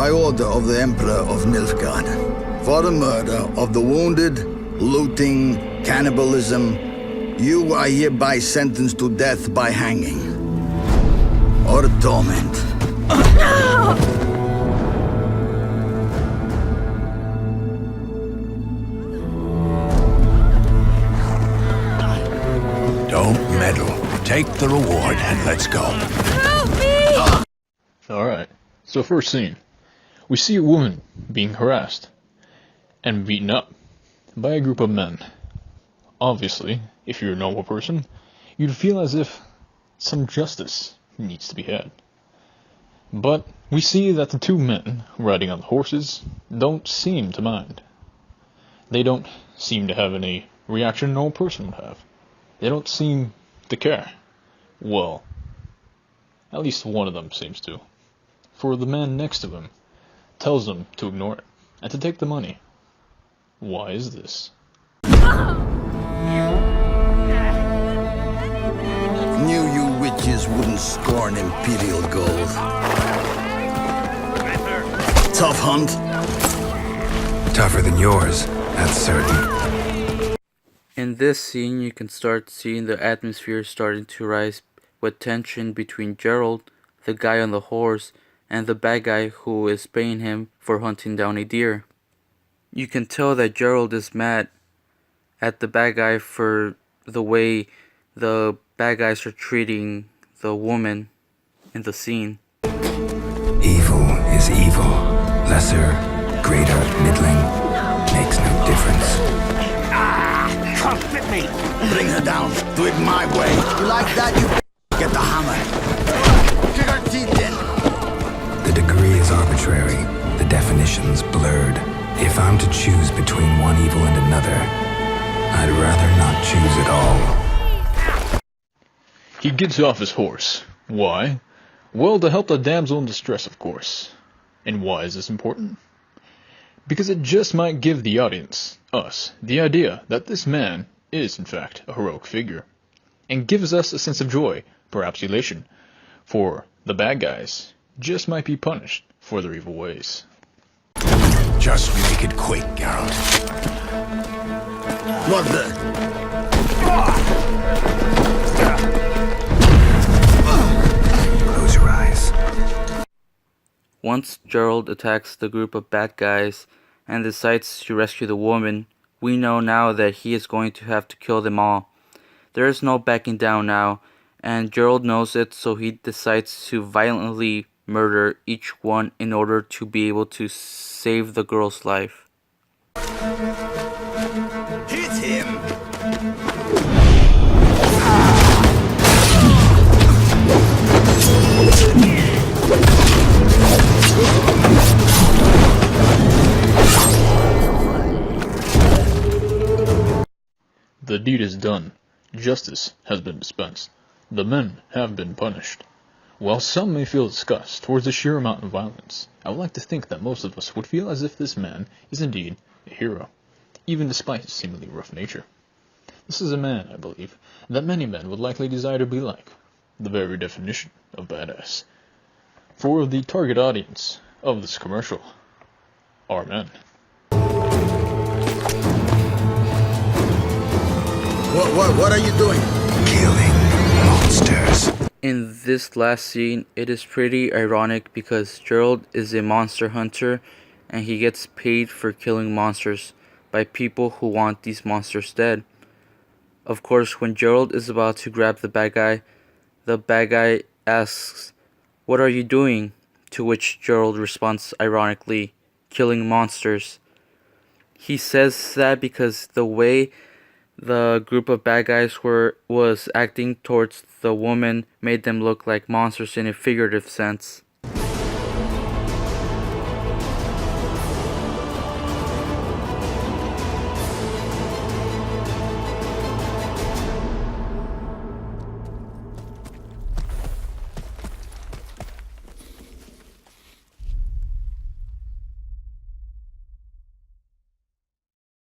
by order of the Emperor of Nilfgaard, for the murder of the wounded, looting, cannibalism, you are hereby sentenced to death by hanging or torment. Don't meddle. Take the reward and let's go. Help me! Alright, so first scene. We see a woman being harassed and beaten up by a group of men. Obviously, if you're a normal person, you'd feel as if some justice needs to be had. But we see that the two men riding on the horses don't seem to mind. They don't seem to have any reaction a normal person would have. They don't seem to care. Well, at least one of them seems to. For the man next to him tells them to ignore it and to take the money. Why is this? Knew you witches wouldn't scorn imperial gold. Tough hunt. Tougher than yours, that's certain. In this scene, you can start seeing the atmosphere starting to rise with tension between Gerald, the guy on the horse, and the bad guy who is paying him for hunting down a deer. You can tell that Gerald is mad at the bad guy for the way the bad guys are treating the woman in the scene. Evil is evil. Lesser, greater, middling, makes no difference. Bring her down. Do it my way. You like that? You get the hammer. Kick her teeth in. The degree is arbitrary, the definition's blurred. If I'm to choose between one evil and another, I'd rather not choose at all. He gets off his horse. Why? Well, to help the damsel in distress, of course. And why is this important? Because it just might give the audience, us, the idea that this man is, in fact, a heroic figure, and gives us a sense of joy, perhaps elation, for the bad guys just might be punished for their evil ways. Just make it quick, Geralt. What the? Close your eyes. Once Gerald attacks the group of bad guys and decides to rescue the woman, we know now that he is going to have to kill them all. There is no backing down now, and Gerald knows it, so he decides to violently murder each one in order to be able to save the girl's life. Hit him! The deed is done. Justice has been dispensed. The men have been punished. While some may feel disgust towards the sheer amount of violence, I would like to think that most of us would feel as if this man is indeed a hero, even despite his seemingly rough nature. This is a man, I believe, that many men would likely desire to be like, the very definition of badass. For the target audience of this commercial are men. What are you doing? Killing monsters. In this last scene, it is pretty ironic because Gerald is a monster hunter and he gets paid for killing monsters by people who want these monsters dead. Of course, when Gerald is about to grab the bad guy asks, "What are you doing?" To which Gerald responds ironically, "Killing monsters." He says that because the way the group of bad guys was acting towards the woman made them look like monsters in a figurative sense.